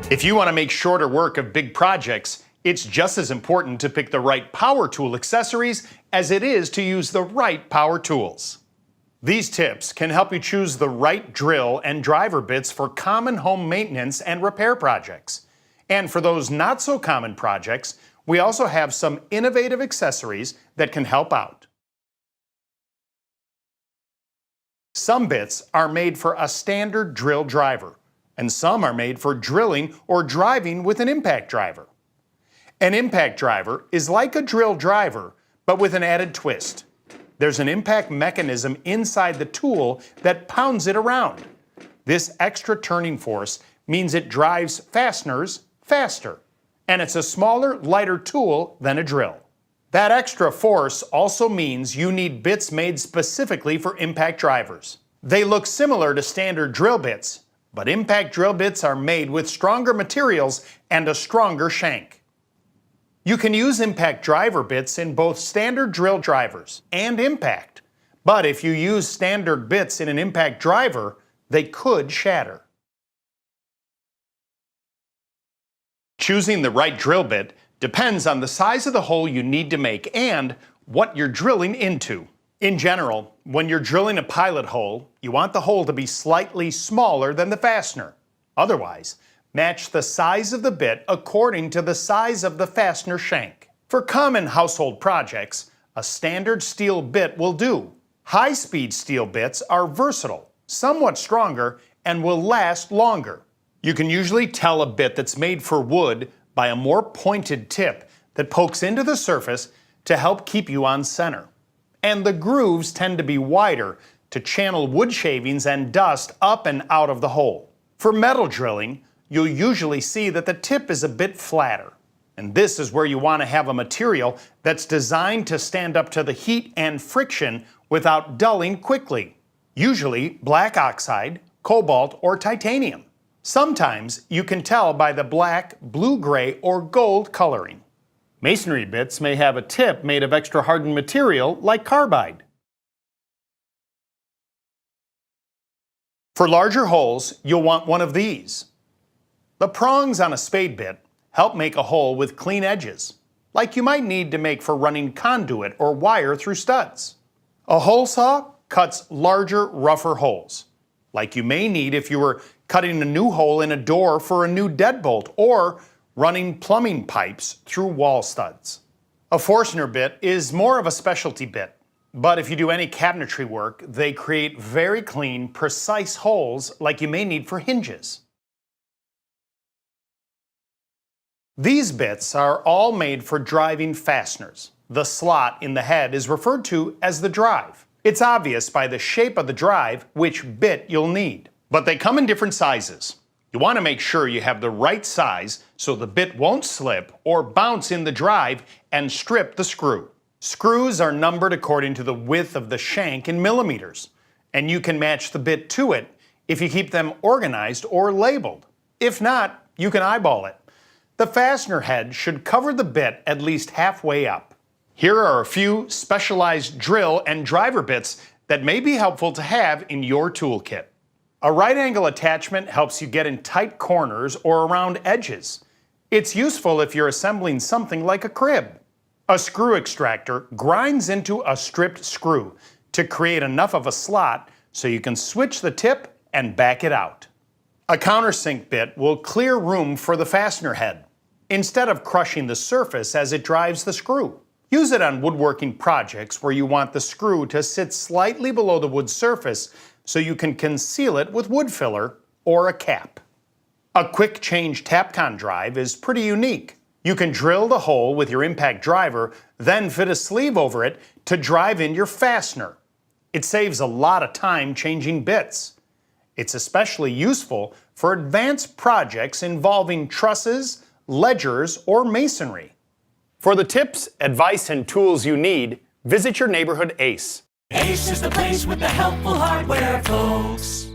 If you want to make shorter work of big projects, it's just as important to pick the right power tool accessories as it is to use the right power tools. These tips can help you choose the right drill and driver bits for common home maintenance and repair projects. And for those not so common projects, we also have some innovative accessories that can help out. Some bits are made for a standard drill driver, and some are made for drilling or driving with an impact driver. An impact driver is like a drill driver, but with an added twist. There's an impact mechanism inside the tool that pounds it around. This extra turning force means it drives fasteners faster, and it's a smaller, lighter tool than a drill. That extra force also means you need bits made specifically for impact drivers. They look similar to standard drill bits, but impact drill bits are made with stronger materials and a stronger shank. You can use impact driver bits in both standard drill drivers and impact, but if you use standard bits in an impact driver, they could shatter. Choosing the right drill bit depends on the size of the hole you need to make and what you're drilling into. In general, when you're drilling a pilot hole, you want the hole to be slightly smaller than the fastener. Otherwise, match the size of the bit according to the size of the fastener shank. For common household projects, a standard steel bit will do. High-speed steel bits are versatile, somewhat stronger, and will last longer. You can usually tell a bit that's made for wood by a more pointed tip that pokes into the surface to help keep you on center. And the grooves tend to be wider to channel wood shavings and dust up and out of the hole. For metal drilling, you'll usually see that the tip is a bit flatter. And this is where you want to have a material that's designed to stand up to the heat and friction without dulling quickly. Usually black oxide, cobalt, or titanium. Sometimes you can tell by the black, blue-gray, or gold coloring. Masonry bits may have a tip made of extra hardened material like carbide. For larger holes, you'll want one of these. The prongs on a spade bit help make a hole with clean edges, like you might need to make for running conduit or wire through studs. A hole saw cuts larger, rougher holes, like you may need if you were cutting a new hole in a door for a new deadbolt or running plumbing pipes through wall studs. A Forstner bit is more of a specialty bit, but if you do any cabinetry work, they create very clean, precise holes like you may need for hinges. These bits are all made for driving fasteners. The slot in the head is referred to as the drive. It's obvious by the shape of the drive which bit you'll need, but they come in different sizes. You want to make sure you have the right size so the bit won't slip or bounce in the drive and strip the screw. Screws are numbered according to the width of the shank in millimeters, and you can match the bit to it if you keep them organized or labeled. If not, you can eyeball it. The fastener head should cover the bit at least halfway up. Here are a few specialized drill and driver bits that may be helpful to have in your toolkit. A right angle attachment helps you get in tight corners or around edges. It's useful if you're assembling something like a crib. A screw extractor grinds into a stripped screw to create enough of a slot so you can switch the tip and back it out. A countersink bit will clear room for the fastener head, instead of crushing the surface as it drives the screw. Use it on woodworking projects where you want the screw to sit slightly below the wood surface so you can conceal it with wood filler or a cap. A Quickchange Tapcon drive is pretty unique. You can drill the hole with your impact driver, then fit a sleeve over it to drive in your fastener. It saves a lot of time changing bits. It's especially useful for advanced projects involving trusses, ledgers, or masonry. For the tips, advice, and tools you need, visit your neighborhood Ace. Ace is the place with the helpful hardware, folks.